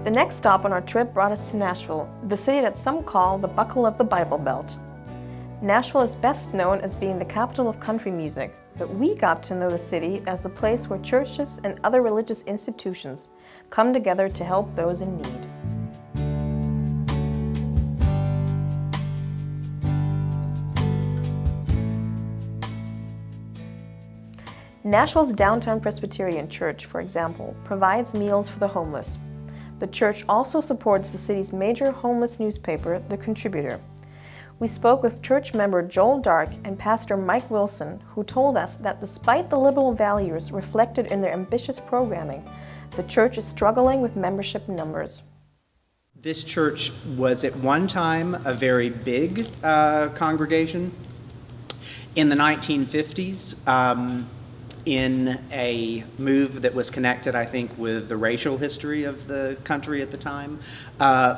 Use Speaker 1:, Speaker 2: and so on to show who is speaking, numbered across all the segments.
Speaker 1: The next stop on our trip brought us to Nashville, the city that some call the buckle of the Bible Belt. Nashville is best known as being the capital of country music, but we got to know the city as the place where churches and other religious institutions come together to help those in need. Nashville's downtown Presbyterian Church, for example, provides meals for the homeless. The church also supports the city's major homeless newspaper, The Contributor. We spoke with church member Joel Dark and Pastor Mike Wilson, who told us that despite the liberal values reflected in their ambitious programming, the church is struggling with membership numbers.
Speaker 2: This church was at one time a very big congregation. In the 1950s, in a move that was connected, I think, with the racial history of the country at the time,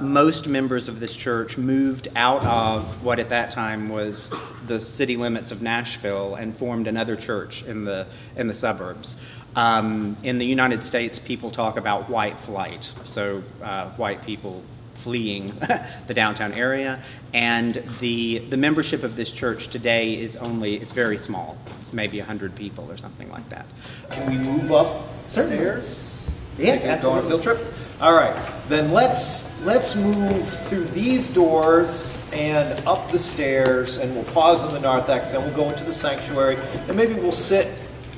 Speaker 2: most members of this church moved out of what at that time was the city limits of Nashville and formed another church in the suburbs. In the United States, people talk about white flight, so white people fleeing the downtown area, and the membership of this church today is it's very small. It's maybe 100 people or something like that.
Speaker 3: Can we move up stairs?
Speaker 2: Yes,
Speaker 3: Go on a
Speaker 2: absolutely.
Speaker 3: field trip? All right, then let's move through these doors and up the stairs, and we'll pause on the north exit, then we'll go into the sanctuary, and maybe we'll sit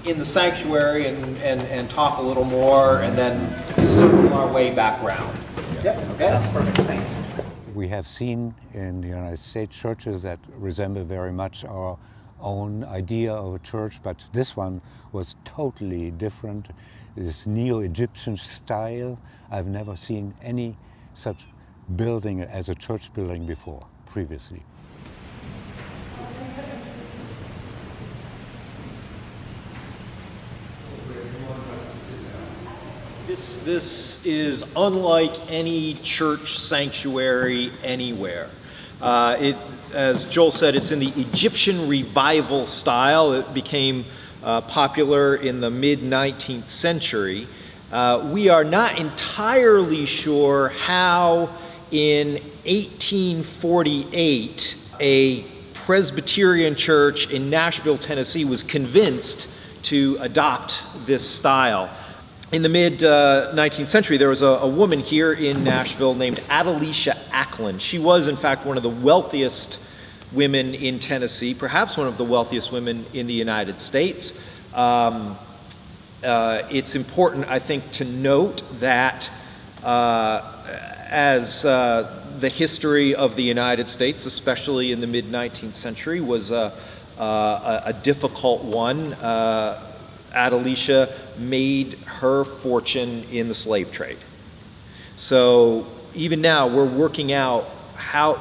Speaker 3: in the sanctuary and talk a little more, and then circle our way back around.
Speaker 2: Yep,
Speaker 3: Okay.
Speaker 2: that's perfect, thanks.
Speaker 4: We have seen in the United States churches that resemble very much our own idea of a church, but this one was totally different. This neo-Egyptian style. I've never seen any such building as a church building before, previously.
Speaker 3: This is unlike any church sanctuary anywhere. As Joel said, it's in the Egyptian revival style. It became popular in the mid-19th century. We are not entirely sure how in 1848 a Presbyterian church in Nashville, Tennessee was convinced to adopt this style. In the mid-19th century, there was a woman here in Nashville named Adelicia Ackland. She was, in fact, one of the wealthiest women in Tennessee, perhaps one of the wealthiest women in the United States. It's important, I think, to note that as the history of the United States, especially in the mid-19th century, was a difficult one, Adelicia made her fortune in the slave trade. So even now we're working out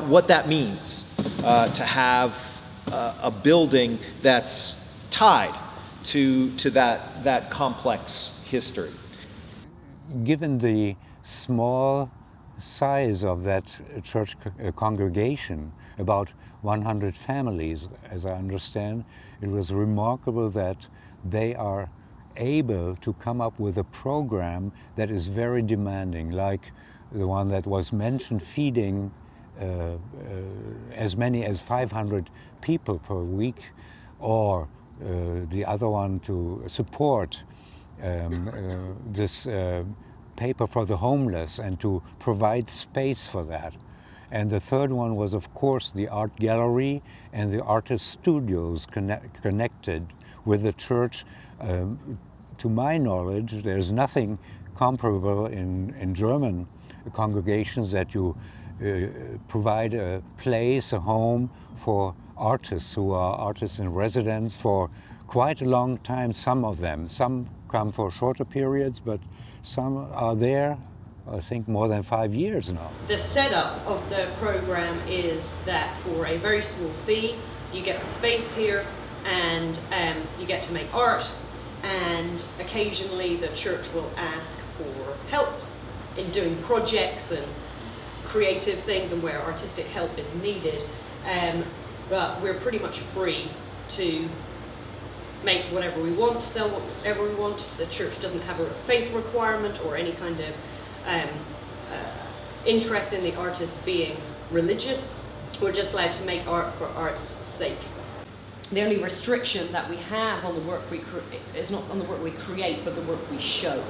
Speaker 3: what that means to have a building that's tied to that complex history.
Speaker 4: Given the small size of that church congregation, about 100 families, as I understand, it was remarkable that they are able to come up with a program that is very demanding, like the one that was mentioned, feeding as many as 500 people per week, or the other one to support this paper for the homeless and to provide space for that. And the third one was, of course, the art gallery and the artist studios connected with the church. To my knowledge, there's nothing comparable in German congregations that you provide a place, a home for artists who are artists in residence for quite a long time, some of them. Some come for shorter periods, but some are there, I think, more than 5 years now.
Speaker 5: The setup of the program is that for a very small fee, you get the space here, and you get to make art, and occasionally the church will ask for help in doing projects and creative things and where artistic help is needed, but we're pretty much free to make whatever we want, sell whatever we want. The church doesn't have a faith requirement or any kind of interest in the artist being religious. We're just allowed to make art for art's sake. The only restriction that we have on the work we create is not on the work we create, but the work we show.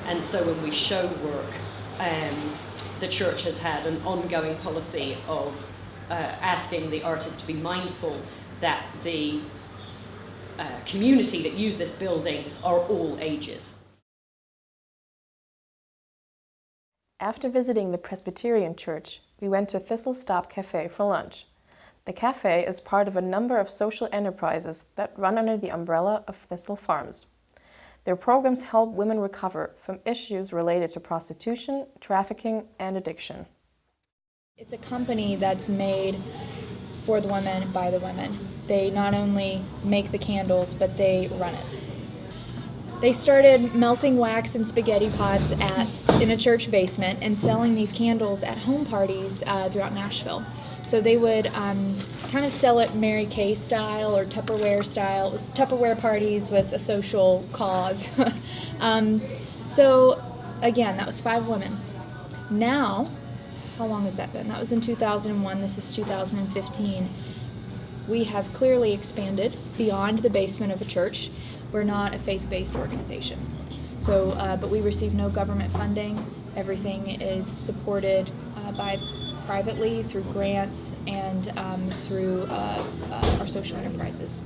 Speaker 5: And so when we show work, the church has had an ongoing policy of asking the artist to be mindful that the community that use this building are all ages.
Speaker 1: After visiting the Presbyterian church, we went to Thistle Stop Cafe for lunch. The cafe is part of a number of social enterprises that run under the umbrella of Thistle Farms. Their programs help women recover from issues related to prostitution, trafficking, and addiction.
Speaker 6: It's a company that's made for the women, by the women. They not only make the candles, but they run it. They started melting wax in spaghetti pots in a church basement and selling these candles at home parties throughout Nashville. So they would kind of sell it Mary Kay style or Tupperware style. It was Tupperware parties with a social cause. So again, that was 5 women. Now, how long has that been? That was in 2001. This is 2015. We have clearly expanded beyond the basement of a church. We're not a faith-based organization. So, but we receive no government funding. Everything is supported privately through grants and through our social enterprises.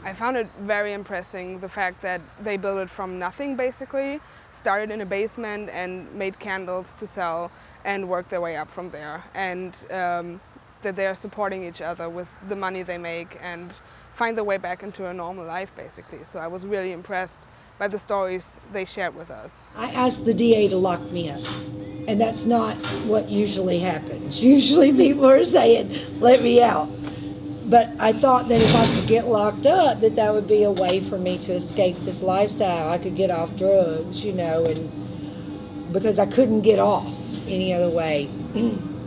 Speaker 7: I found it very impressive, the fact that they built it from nothing basically, started in a basement and made candles to sell and worked their way up from there. And that they're supporting each other with the money they make and find their way back into a normal life basically. So I was really impressed by the stories they shared with us.
Speaker 8: I asked the DA to lock me up, and that's not what usually happens. Usually people are saying, let me out. But I thought that if I could get locked up, that would be a way for me to escape this lifestyle. I could get off drugs, you know, and because I couldn't get off any other way.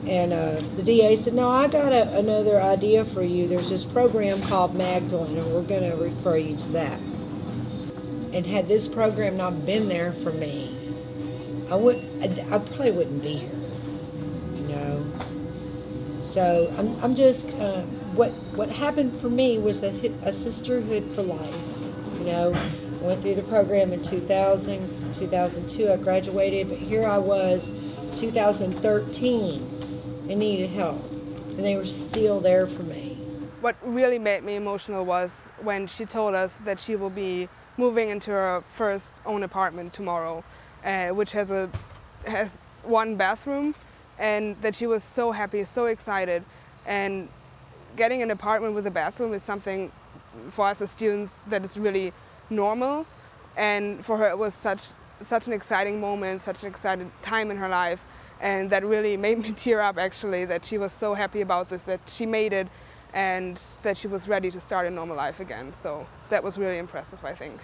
Speaker 8: And the DA said, no, I got another idea for you. There's this program called Magdalene, and we're going to refer you to that. And had this program not been there for me, I probably wouldn't be here, you know. So I'm just, what happened for me was a sisterhood for life, you know. I went through the program in 2000, 2002, I graduated, but here I was, 2013, and needed help, and they were still there for me.
Speaker 7: What really made me emotional was when she told us that she will be moving into her first own apartment tomorrow, which has 1 bathroom, and that she was so happy, so excited. And getting an apartment with a bathroom is something for us as students that is really normal, and for her it was such an exciting moment, such an exciting time in her life, and that really made me tear up actually, that she was so happy about this, that she made it, and that she was ready to start a normal life again. So that was really impressive, I think.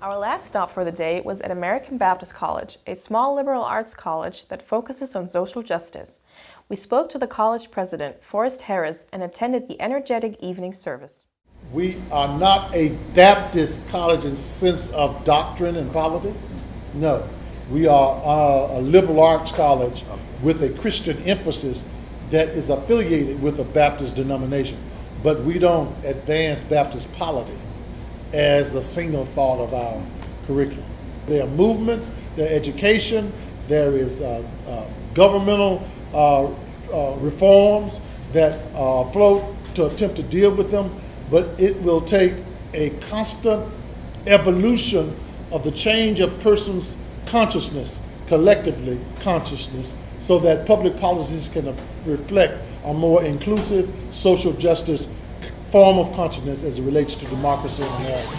Speaker 1: Our last stop for the day was at American Baptist College, a small liberal arts college that focuses on social justice. We spoke to the college president, Forrest Harris, and attended the energetic evening service.
Speaker 9: We are not a Baptist college in sense of doctrine and polity. No, we are a liberal arts college with a Christian emphasis that is affiliated with a Baptist denomination. But we don't advance Baptist polity as the single thought of our curriculum. There are movements, there are education, there is governmental reforms that float to attempt to deal with them, but it will take a constant evolution of the change of persons' consciousness, collectively consciousness, so that public policies can reflect a more inclusive social justice form of consciousness as it relates to democracy in America.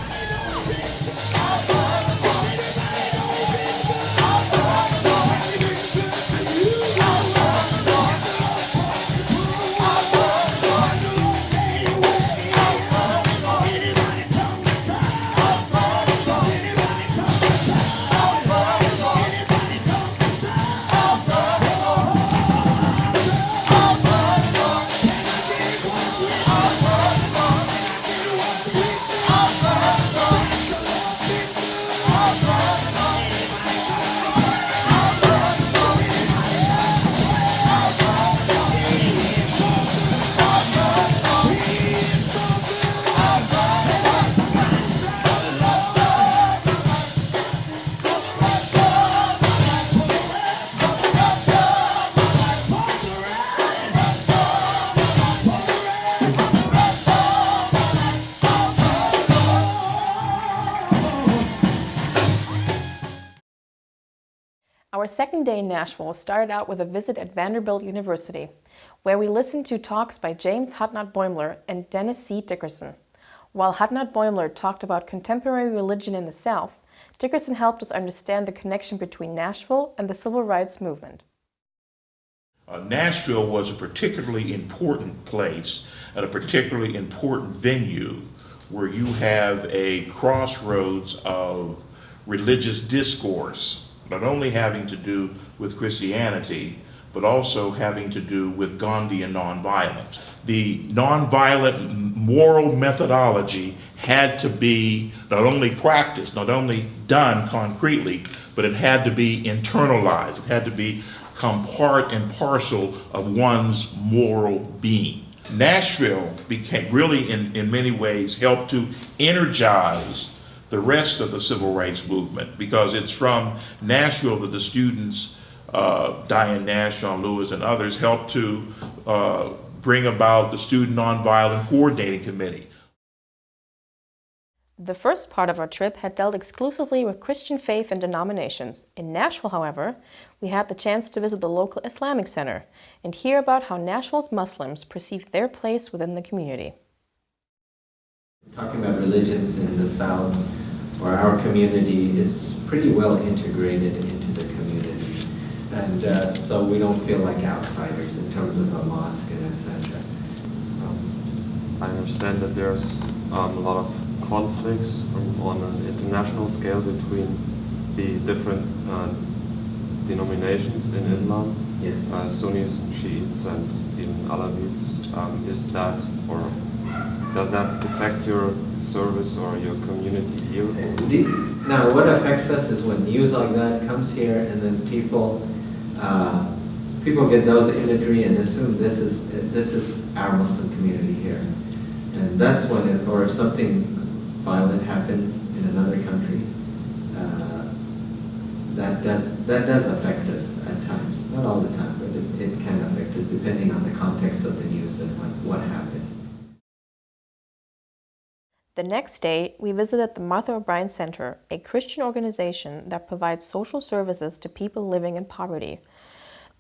Speaker 1: Our second day in Nashville started out with a visit at Vanderbilt University, where we listened to talks by James Hudnut Boimler and Dennis C. Dickerson. While Hudnut Boimler talked about contemporary religion in the South, Dickerson helped us understand the connection between Nashville and the civil rights movement.
Speaker 10: Nashville was a particularly important place and a particularly important venue where you have a crossroads of religious discourse, not only having to do with Christianity, but also having to do with Gandhian nonviolence. The nonviolent moral methodology had to be not only practiced, not only done concretely, but it had to be internalized. It had to become part and parcel of one's moral being. Nashville became really, in many ways, helped to energize the rest of the civil rights movement, because it's from Nashville that the students, Diane Nash, Sean Lewis, and others, helped to bring about the Student Nonviolent Coordinating Committee.
Speaker 1: The first part of our trip had dealt exclusively with Christian faith and denominations. In Nashville, however, we had the chance to visit the local Islamic Center and hear about how Nashville's Muslims perceive their place within the community.
Speaker 11: Talking about religions in the South or our community, it's pretty well integrated into the community. And so we don't feel like outsiders in terms of a mosque and a center.
Speaker 12: I understand that there's a lot of conflicts on an international scale between the different denominations in Islam,
Speaker 11: Yes.
Speaker 12: Sunnis, Shiites, and even Alawites. Is that, or does that affect your service or your community here?
Speaker 11: Now, what affects us is when news like that comes here, and then people get those imagery and assume this is our Muslim community here, and that's when, or if something violent happens in another country, that does affect us at times. Not all the time, but it can affect us depending on the context of the news and what happened.
Speaker 1: The next day, we visited the Martha O'Brien Center, a Christian organization that provides social services to people living in poverty.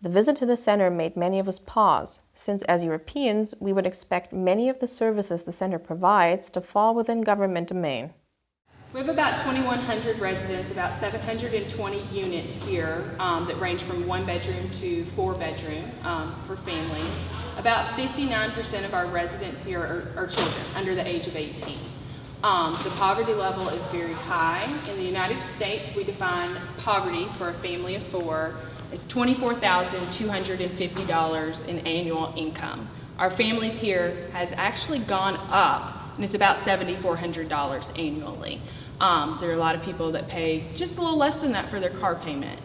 Speaker 1: The visit to the center made many of us pause, since as Europeans, we would expect many of the services the center provides to fall within government domain.
Speaker 13: We have about 2,100 residents, about 720 units here that range from 1 bedroom to 4 bedroom for families. About 59% of our residents here are children under the age of 18. The poverty level is very high. In the United States, we define poverty for a family of 4 as $24,250 in annual income. Our families here has actually gone up, and it's about $7,400 annually. There are a lot of people that pay just a little less than that for their car payment,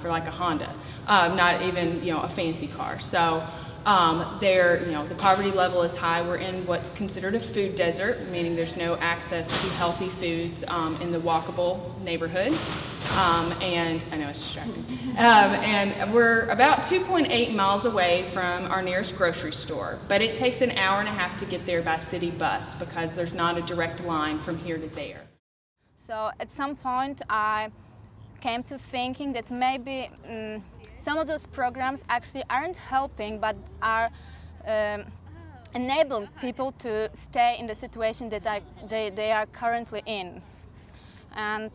Speaker 13: for like a Honda, not even a fancy car. So the poverty level is high. We're in what's considered a food desert, meaning there's no access to healthy foods in the walkable neighborhood. And I know it's distracting. And we're about 2.8 miles away from our nearest grocery store, but it takes an hour and a half to get there by city bus because there's not a direct line from here to there.
Speaker 14: So at some point I came to thinking that maybe some of those programs actually aren't helping, but are enabling people to stay in the situation that they are currently in. And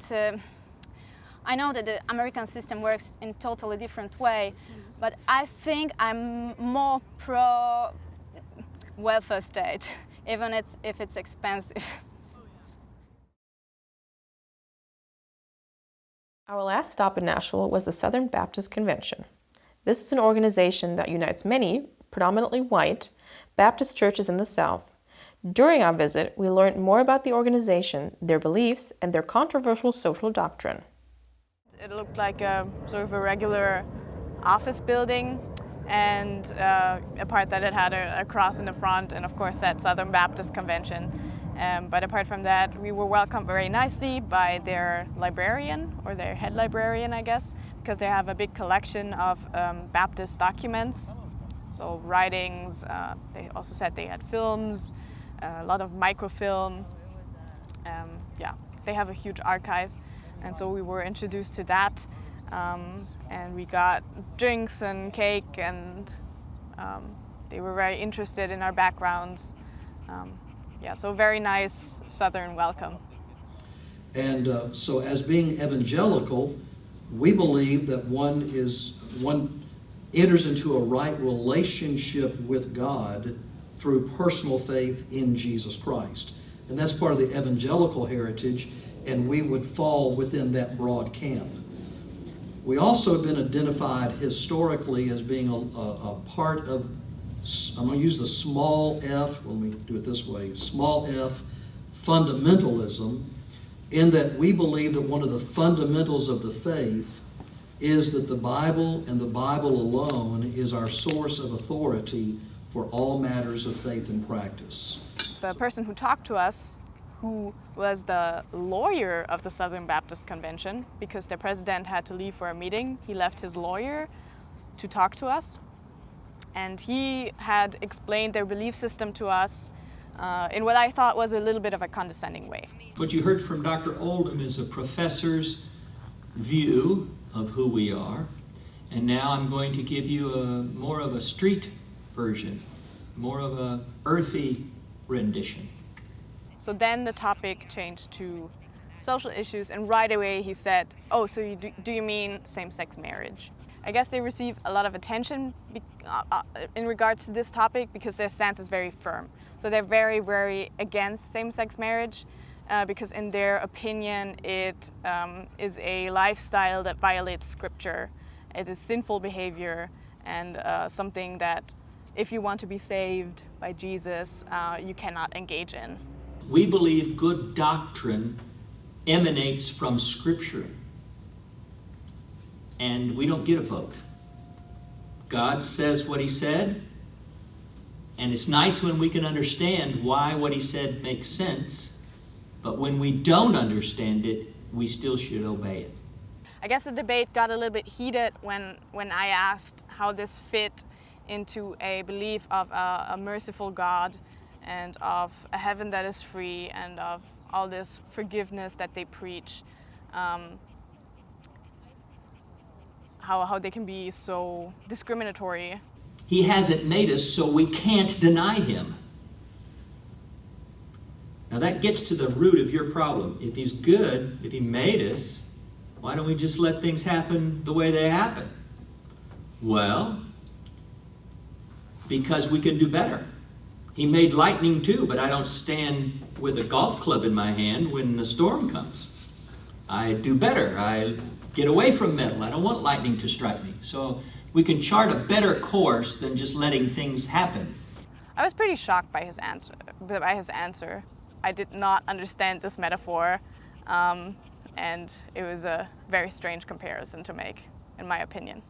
Speaker 14: I know that the American system works in a totally different way, but I think I'm more pro welfare state, even if it's expensive.
Speaker 1: Our last stop in Nashville was the Southern Baptist Convention. This is an organization that unites many, predominantly white, Baptist churches in the South. During our visit, we learned more about the organization, their beliefs, and their controversial social doctrine.
Speaker 15: It looked like a sort of a regular office building, and a part that it had a cross in the front, and of course that Southern Baptist Convention. But apart from that, we were welcomed very nicely by their librarian, or their head librarian, I guess, because they have a big collection of Baptist documents, so writings. They also said they had films, a lot of microfilm. Yeah, they have a huge archive, and so we were introduced to that. and we got drinks and cake, and they were very interested in our backgrounds. Yeah, so very nice Southern welcome.
Speaker 16: And so as being evangelical, we believe that one enters into a right relationship with God through personal faith in Jesus Christ. And that's part of the evangelical heritage, and we would fall within that broad camp. We also have been identified historically as being a part of, I'm going to use the small f, let me do it this way, small f, fundamentalism, in that we believe that one of the fundamentals of the faith is that the Bible and the Bible alone is our source of authority for all matters of faith and practice.
Speaker 15: The person who talked to us, who was the lawyer of the Southern Baptist Convention, because the president had to leave for a meeting, he left his lawyer to talk to us. And he had explained their belief system to us in what I thought was a little bit of a condescending way.
Speaker 17: What you heard from Dr. Oldham is a professor's view of who we are. And now I'm going to give you more of a street version, more of a earthy rendition.
Speaker 15: So then the topic changed to social issues, and right away he said, oh, so do you mean same-sex marriage? I guess they receive a lot of attention in regards to this topic because their stance is very firm. So they're very, very against same-sex marriage because in their opinion it is a lifestyle that violates scripture. It is sinful behavior and something that if you want to be saved by Jesus, you cannot engage in.
Speaker 17: We believe good doctrine emanates from Scripture, and we don't get a vote. God says what He said, and it's nice when we can understand why what He said makes sense, but when we don't understand it, we still should obey it.
Speaker 15: I guess the debate got a little bit heated when I asked how this fit into a belief of a merciful God and of a heaven that is free and of all this forgiveness that they preach. How they can be so discriminatory.
Speaker 17: He hasn't made us, so we can't deny Him. Now that gets to the root of your problem. If He's good, if He made us, why don't we just let things happen the way they happen? Well, because we can do better. He made lightning too, but I don't stand with a golf club in my hand when the storm comes. I do better. I get away from metal. I don't want lightning to strike me. So we can chart a better course than just letting things happen.
Speaker 15: I was pretty shocked by his answer. I did not understand this metaphor, and it was a very strange comparison to make, in my opinion.